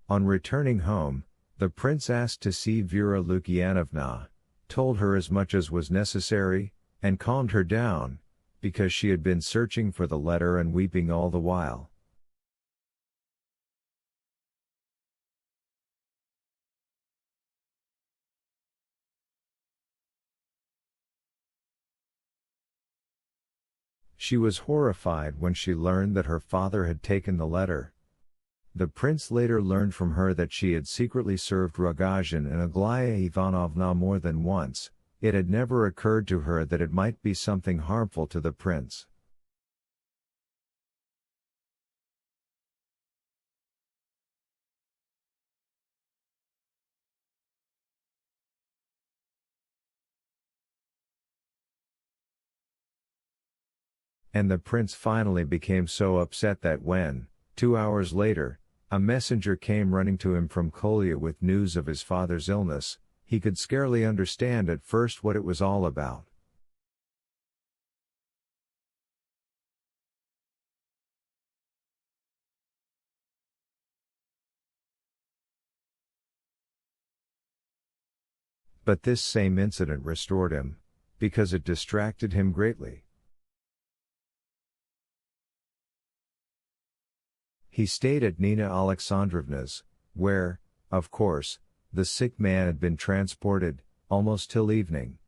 On returning home, the prince asked to see Vera Lukianovna, told her as much as was necessary, and calmed her down, because she had been searching for the letter and weeping all the while. She was horrified when she learned that her father had taken the letter. The prince later learned from her that she had secretly served Rogozhin and Aglaya Ivanovna more than once. It had never occurred to her that it might be something harmful to the prince. And the prince finally became so upset that when, 2 hours later, a messenger came running to him from Kolya with news of his father's illness, he could scarcely understand at first what it was all about. But this same incident restored him, because it distracted him greatly. He stayed at Nina Alexandrovna's, where, of course, the sick man had been transported, almost till evening.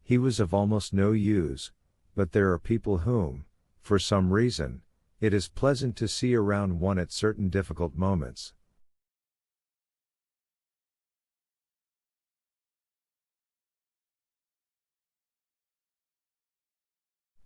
He was of almost no use, but there are people whom, for some reason, it is pleasant to see around one at certain difficult moments.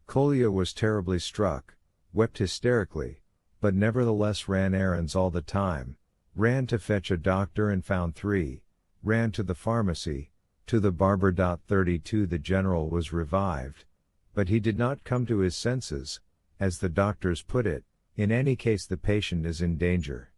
Kolya was terribly struck, wept hysterically, but nevertheless ran errands all the time, ran to fetch a doctor and found 3, ran to the pharmacy, to the barber. 32 The general was revived, but he did not come to his senses, as the doctors put it. In any case the patient is in danger.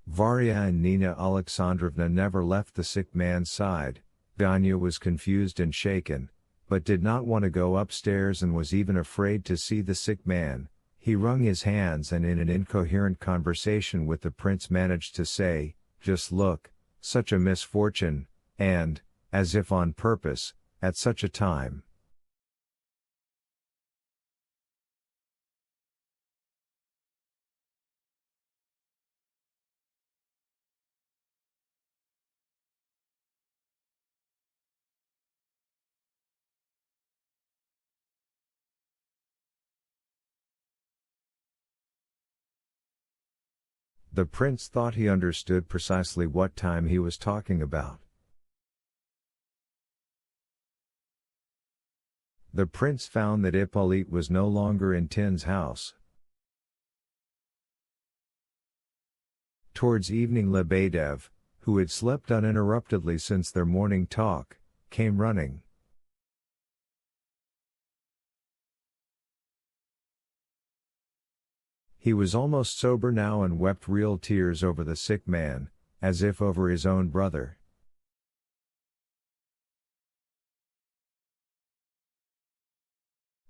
Varya and Nina Alexandrovna never left the sick man's side. Vanya was confused and shaken, but did not want to go upstairs and was even afraid to see the sick man. He wrung his hands and in an incoherent conversation with the prince managed to say, "Just look, such a misfortune, and, as if on purpose, at such a time." The prince thought he understood precisely what time he was talking about. The prince found that Hippolyte was no longer in Tin's house. Towards evening Lebedev, who had slept uninterruptedly since their morning talk, came running. He was almost sober now and wept real tears over the sick man, as if over his own brother.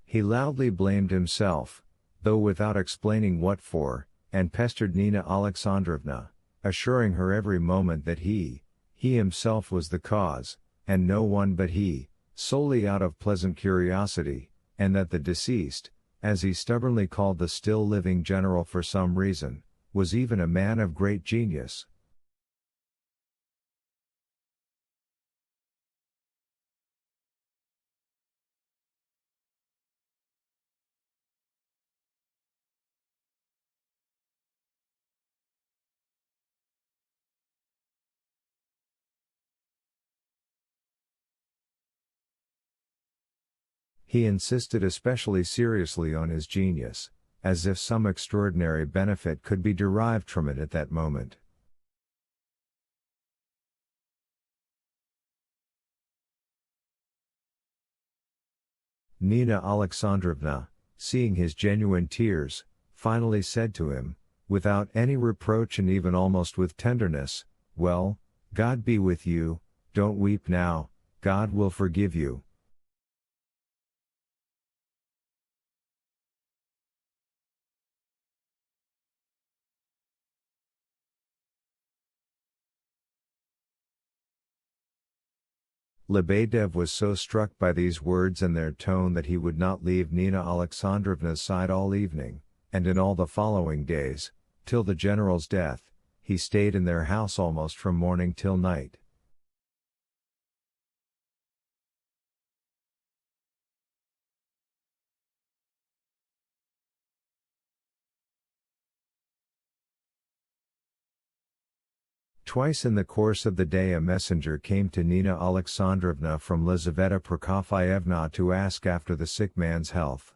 He loudly blamed himself, though without explaining what for, and pestered Nina Alexandrovna, assuring her every moment that he himself was the cause, and no one but he, solely out of pleasant curiosity, and that the deceased, as he stubbornly called the still living general for some reason, was even a man of great genius. He insisted especially seriously on his genius, as if some extraordinary benefit could be derived from it at that moment. Nina Alexandrovna, seeing his genuine tears, finally said to him, without any reproach and even almost with tenderness, "Well, God be with you, don't weep now, God will forgive you." Lebedev was so struck by these words and their tone that he would not leave Nina Alexandrovna's side all evening, and in all the following days, till the general's death, he stayed in their house almost from morning till night. Twice in the course of the day a messenger came to Nina Alexandrovna from Lizaveta Prokofyevna to ask after the sick man's health.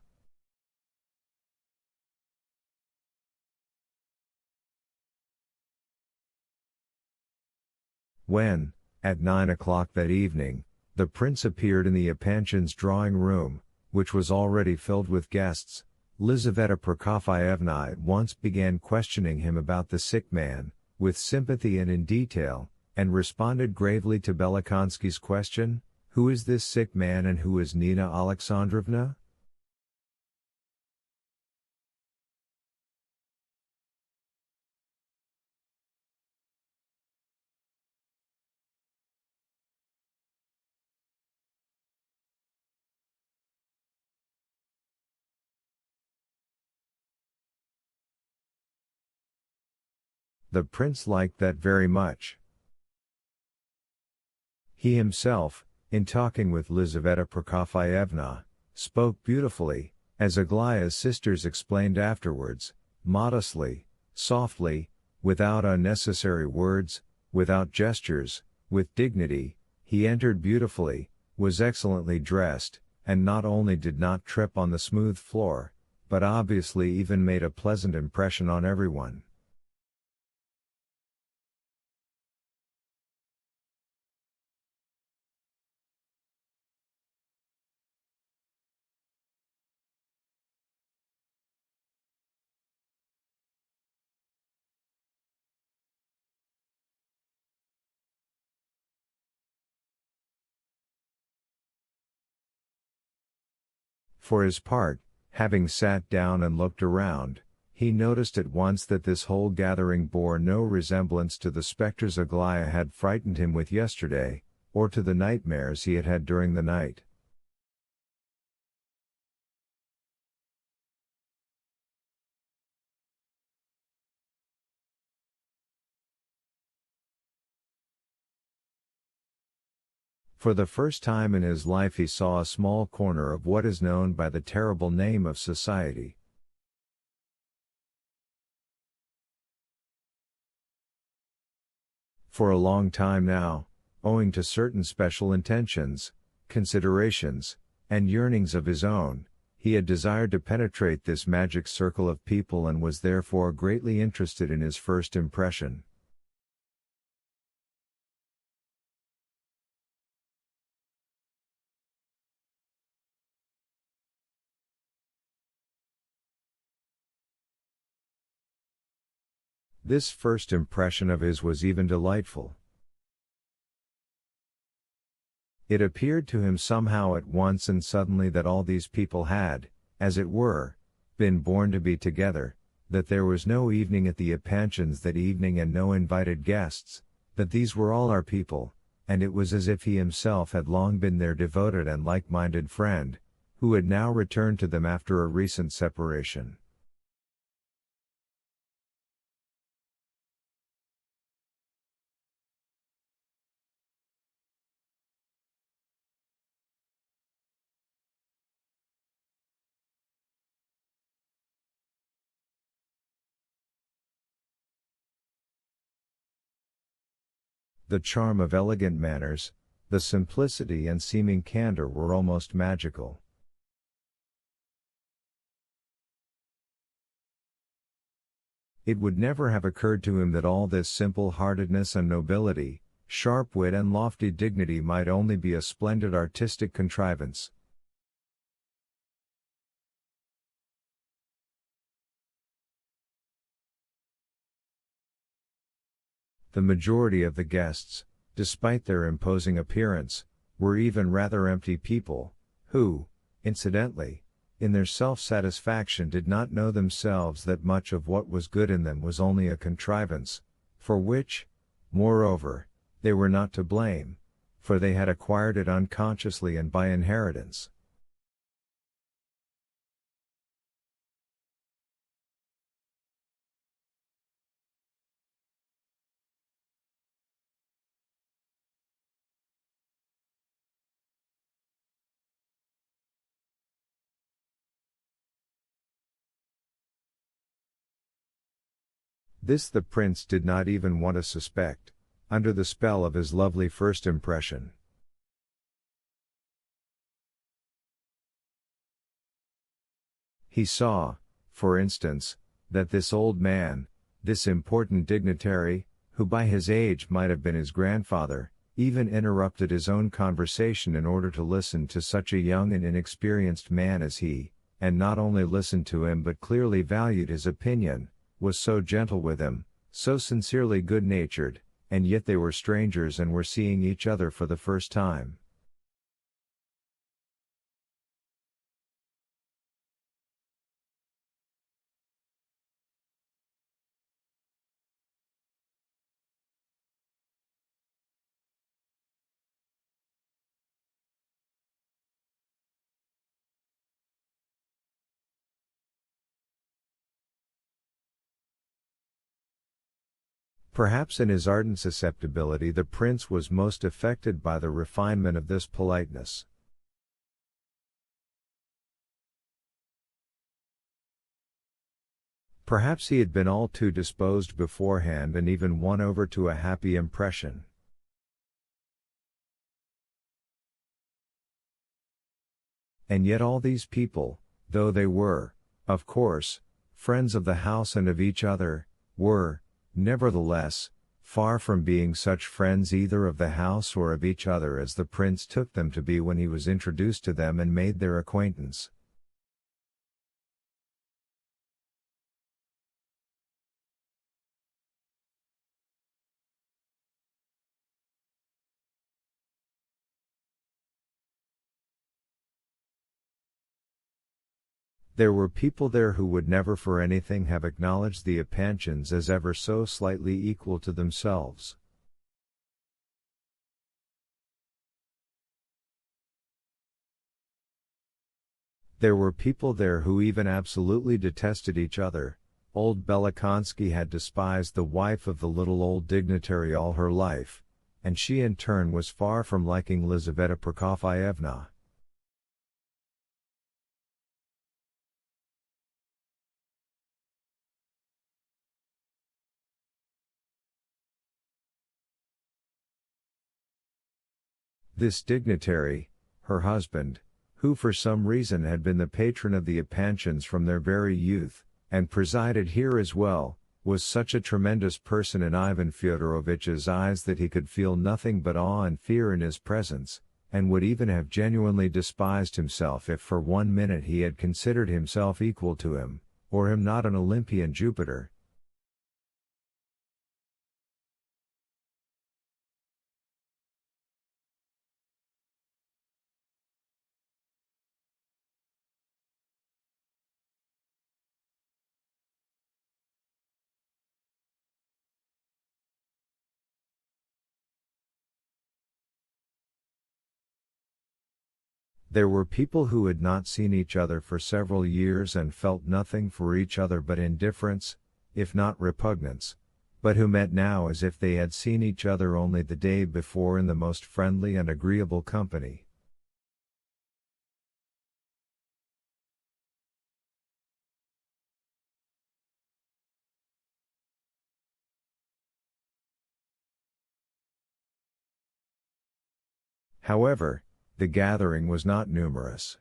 When, at 9 o'clock that evening, the prince appeared in the Epanchin's drawing room, which was already filled with guests, Lizaveta Prokofyevna at once began questioning him about the sick man, with sympathy and in detail, and responded gravely to Belokonsky's question, "Who is this sick man and who is Nina Alexandrovna?" The prince liked that very much. He himself, in talking with Lizaveta Prokofyevna, spoke beautifully, as Aglaya's sisters explained afterwards, modestly, softly, without unnecessary words, without gestures, with dignity. He entered beautifully, was excellently dressed, and not only did not trip on the smooth floor, but obviously even made a pleasant impression on everyone. For his part, having sat down and looked around, he noticed at once that this whole gathering bore no resemblance to the specters Aglaya had frightened him with yesterday, or to the nightmares he had had during the night. For the first time in his life he saw a small corner of what is known by the terrible name of society. For a long time now, owing to certain special intentions, considerations, and yearnings of his own, he had desired to penetrate this magic circle of people and was therefore greatly interested in his first impression. This first impression of his was even delightful. It appeared to him somehow at once and suddenly that all these people had, as it were, been born to be together, that there was no evening at the Epanchins that evening and no invited guests, that these were all our people, and it was as if he himself had long been their devoted and like-minded friend, who had now returned to them after a recent separation. The charm of elegant manners, the simplicity and seeming candor were almost magical. It would never have occurred to him that all this simple-heartedness and nobility, sharp wit and lofty dignity might only be a splendid artistic contrivance. The majority of the guests, despite their imposing appearance, were even rather empty people, who, incidentally, in their self-satisfaction did not know themselves that much of what was good in them was only a contrivance, for which, moreover, they were not to blame, for they had acquired it unconsciously and by inheritance. This the prince did not even want to suspect, under the spell of his lovely first impression. He saw, for instance, that this old man, this important dignitary, who by his age might have been his grandfather, even interrupted his own conversation in order to listen to such a young and inexperienced man as he, and not only listened to him but clearly valued his opinion, was so gentle with him, so sincerely good-natured, and yet they were strangers and were seeing each other for the first time. Perhaps in his ardent susceptibility the prince was most affected by the refinement of this politeness. Perhaps he had been all too disposed beforehand and even won over to a happy impression. And yet all these people, though they were, of course, friends of the house and of each other, were, nevertheless, far from being such friends either of the house or of each other as the prince took them to be when he was introduced to them and made their acquaintance. There were people there who would never for anything have acknowledged the Epanchins as ever so slightly equal to themselves. There were people there who even absolutely detested each other. Old Belokonsky had despised the wife of the little old dignitary all her life, and she in turn was far from liking Lizaveta Prokofyevna. This dignitary, her husband, who for some reason had been the patron of the Epanchins from their very youth, and presided here as well, was such a tremendous person in Ivan Fyodorovitch's eyes that he could feel nothing but awe and fear in his presence, and would even have genuinely despised himself if for 1 minute he had considered himself equal to him, or him not an Olympian Jupiter. There were people who had not seen each other for several years and felt nothing for each other but indifference, if not repugnance, but who met now as if they had seen each other only the day before in the most friendly and agreeable company. However, the gathering was not numerous.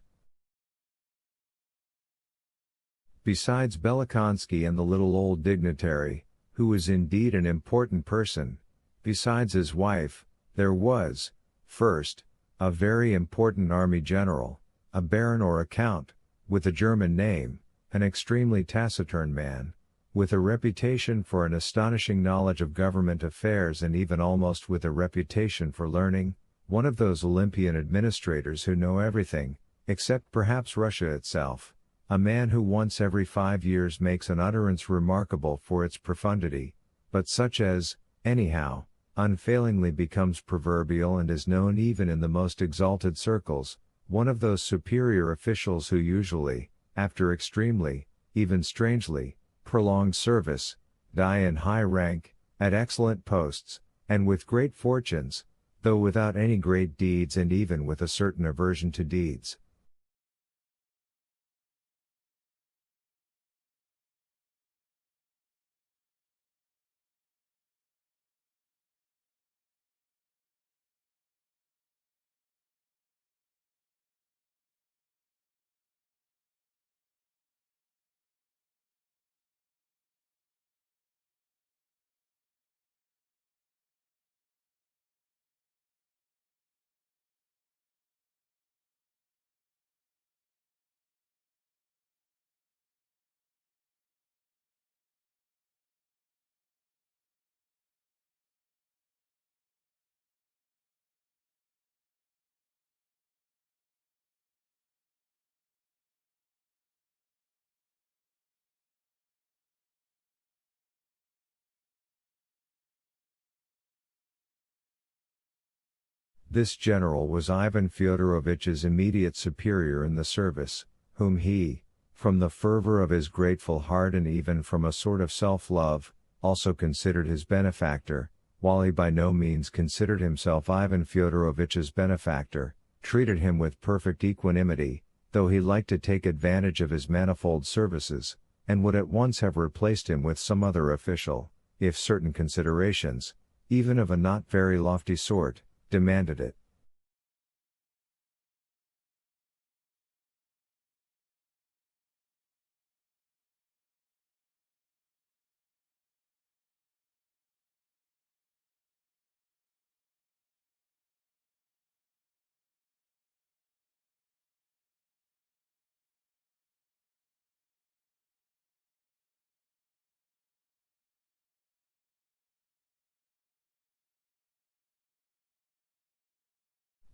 Besides Belokonsky and the little old dignitary, who was indeed an important person, besides his wife, there was, first, a very important army general, a baron or a count, with a German name, an extremely taciturn man, with a reputation for an astonishing knowledge of government affairs and even almost with a reputation for learning, one of those Olympian administrators who know everything, except perhaps Russia itself, a man who once every 5 years makes an utterance remarkable for its profundity, but such as, anyhow, unfailingly becomes proverbial and is known even in the most exalted circles, one of those superior officials who usually, after extremely, even strangely, prolonged service, die in high rank, at excellent posts, and with great fortunes, though without any great deeds and even with a certain aversion to deeds. This general was Ivan Fyodorovitch's immediate superior in the service, whom he, from the fervor of his grateful heart and even from a sort of self-love, also considered his benefactor, while he by no means considered himself Ivan Fyodorovitch's benefactor, treated him with perfect equanimity, though he liked to take advantage of his manifold services, and would at once have replaced him with some other official, if certain considerations, even of a not very lofty sort, demanded it.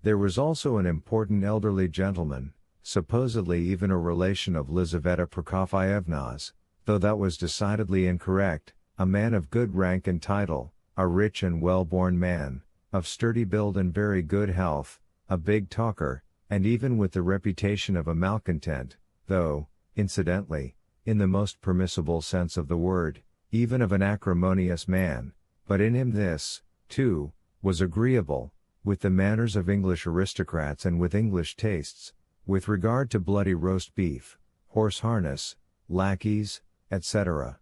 There was also an important elderly gentleman, supposedly even a relation of Lizaveta Prokofyevna's, though that was decidedly incorrect, a man of good rank and title, a rich and well-born man, of sturdy build and very good health, a big talker, and even with the reputation of a malcontent, though, incidentally, in the most permissible sense of the word, even of an acrimonious man, but in him this, too, was agreeable, with the manners of English aristocrats and with English tastes, with regard to bloody roast beef, horse harness, lackeys, etc.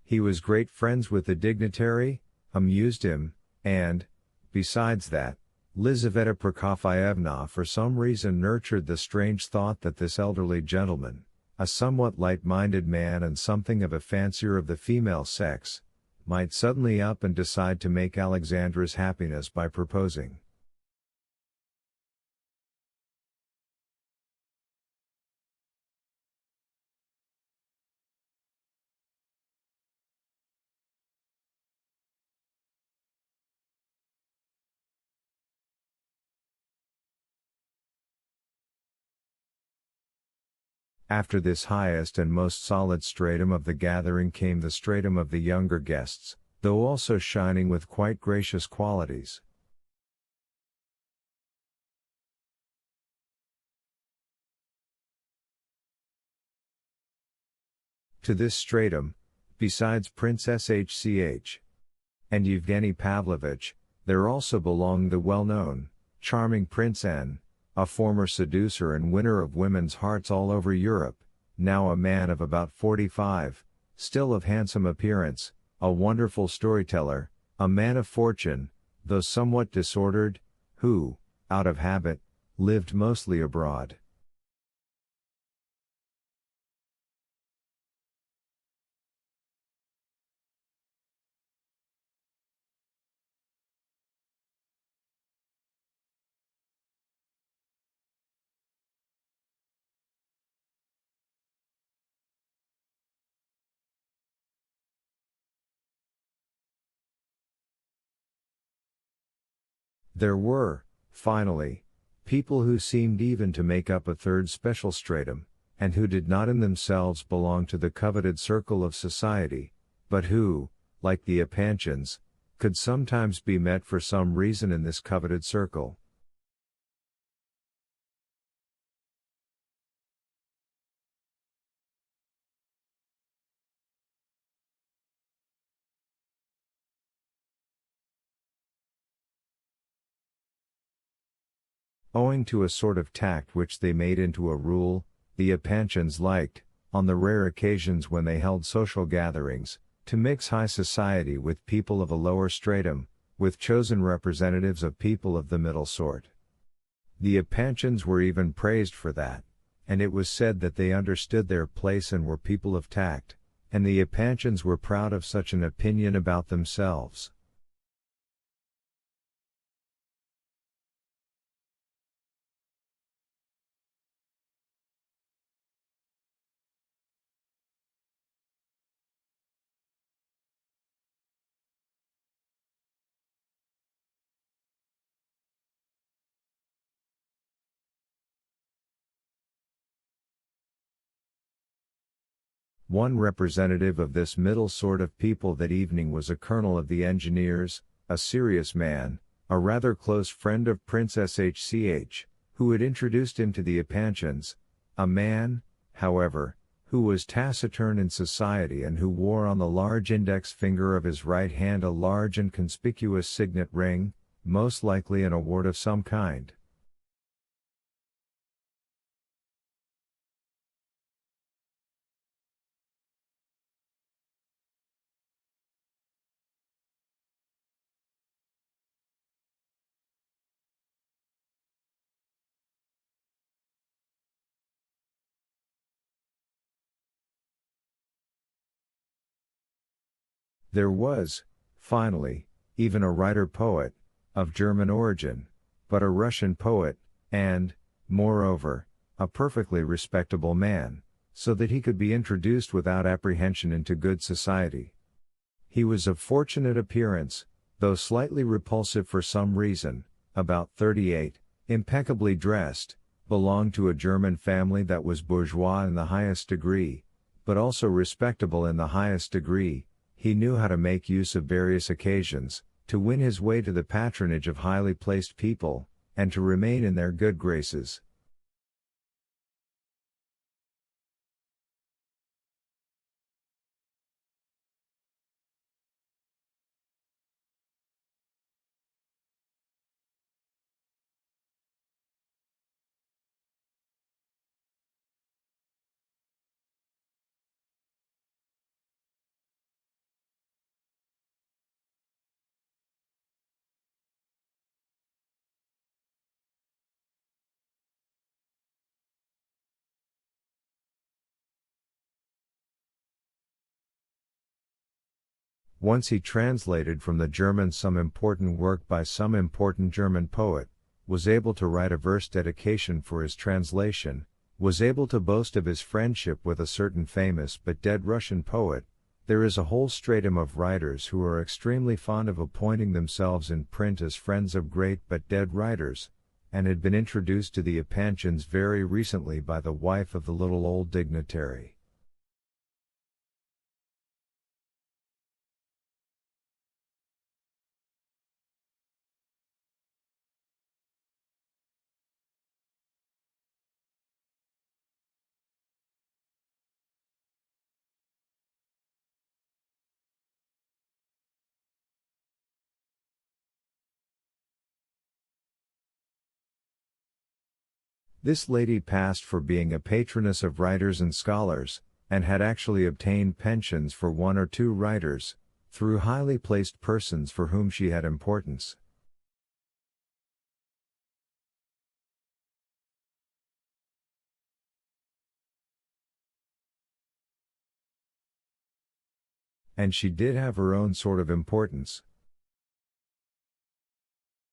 He was great friends with the dignitary, amused him, and, besides that, Lizaveta Prokofyevna for some reason nurtured the strange thought that this elderly gentleman, a somewhat light-minded man and something of a fancier of the female sex, might suddenly up and decide to make Alexandra's happiness by proposing. After this highest and most solid stratum of the gathering came the stratum of the younger guests, though also shining with quite gracious qualities. To this stratum, besides Princess Hch. and Yevgeny Pavlovitch, there also belonged the well-known, charming Prince N, a former seducer and winner of women's hearts all over Europe, now a man of about 45, still of handsome appearance, a wonderful storyteller, a man of fortune, though somewhat disordered, who, out of habit, lived mostly abroad. There were, finally, people who seemed even to make up a third special stratum, and who did not in themselves belong to the coveted circle of society, but who, like the Epanchins, could sometimes be met for some reason in this coveted circle. Owing to a sort of tact which they made into a rule, the Epanchins liked, on the rare occasions when they held social gatherings, to mix high society with people of a lower stratum, with chosen representatives of people of the middle sort. The Epanchins were even praised for that, and it was said that they understood their place and were people of tact, and the Epanchins were proud of such an opinion about themselves. One representative of this middle sort of people that evening was a colonel of the engineers, a serious man, a rather close friend of Princess Hch, who had introduced him to the Epanchins, a man, however, who was taciturn in society and who wore on the large index finger of his right hand a large and conspicuous signet ring, most likely an award of some kind. There was, finally, even a writer-poet, of German origin, but a Russian poet, and, moreover, a perfectly respectable man, so that he could be introduced without apprehension into good society. He was of fortunate appearance, though slightly repulsive for some reason, about 38, impeccably dressed, belonged to a German family that was bourgeois in the highest degree, but also respectable in the highest degree. He knew how to make use of various occasions, to win his way to the patronage of highly placed people, and to remain in their good graces. Once he translated from the German some important work by some important German poet, was able to write a verse dedication for his translation, was able to boast of his friendship with a certain famous but dead Russian poet. There is a whole stratum of writers who are extremely fond of appointing themselves in print as friends of great but dead writers, and had been introduced to the Epanchins very recently by the wife of the little old dignitary. This lady passed for being a patroness of writers and scholars, and had actually obtained pensions for one or two writers, through highly placed persons for whom she had importance. And she did have her own sort of importance.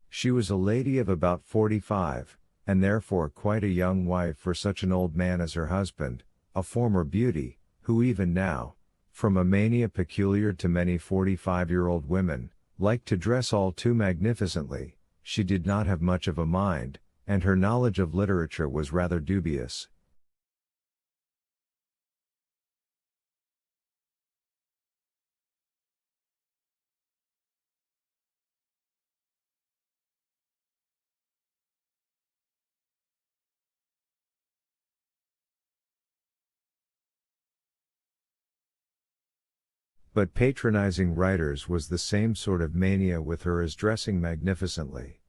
She was a lady of about 45, and therefore quite a young wife for such an old man as her husband, a former beauty, who even now, from a mania peculiar to many 45-year-old women, liked to dress all too magnificently. She did not have much of a mind, and her knowledge of literature was rather dubious. But patronizing writers was the same sort of mania with her as dressing magnificently.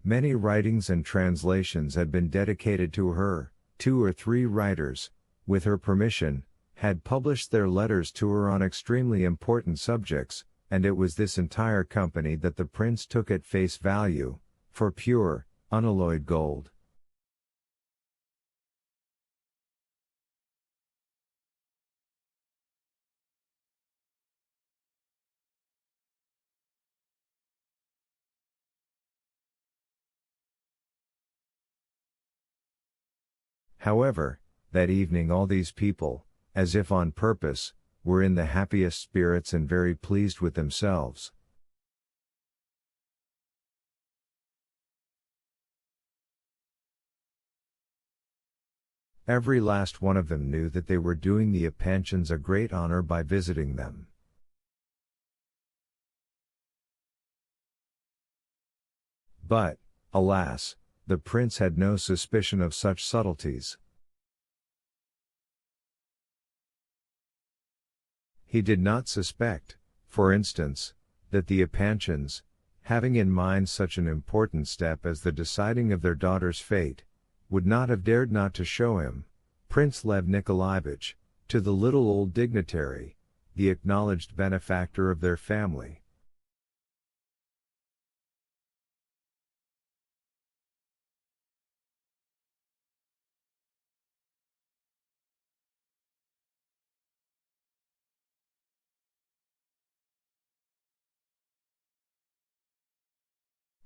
Many writings and translations had been dedicated to her. 2 or 3 writers, with her permission, had published their letters to her on extremely important subjects, and it was this entire company that the prince took at face value, for pure, unalloyed gold. However, that evening all these people, as if on purpose, were in the happiest spirits and very pleased with themselves. Every last one of them knew that they were doing the Epanchins a great honor by visiting them. But, alas, the prince had no suspicion of such subtleties. He did not suspect, for instance, that the Epanchins, having in mind such an important step as the deciding of their daughter's fate, would not have dared not to show him, Prince Lev Nikolaevich, to the little old dignitary, the acknowledged benefactor of their family.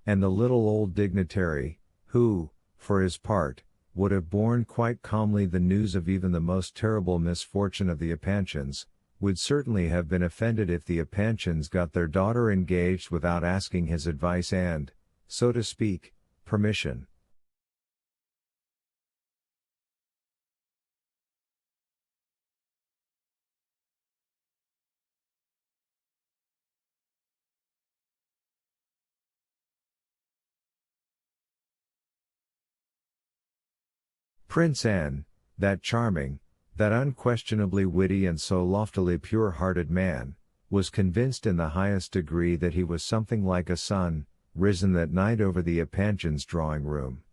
And the little old dignitary, who, for his part, would have borne quite calmly the news of even the most terrible misfortune of the Epanchins, would certainly have been offended if the Epanchins got their daughter engaged without asking his advice and, so to speak, permission. Prince N, that charming, that unquestionably witty and so loftily pure-hearted man, was convinced in the highest degree that he was something like a sun, risen that night over the Epanchins' drawing-room.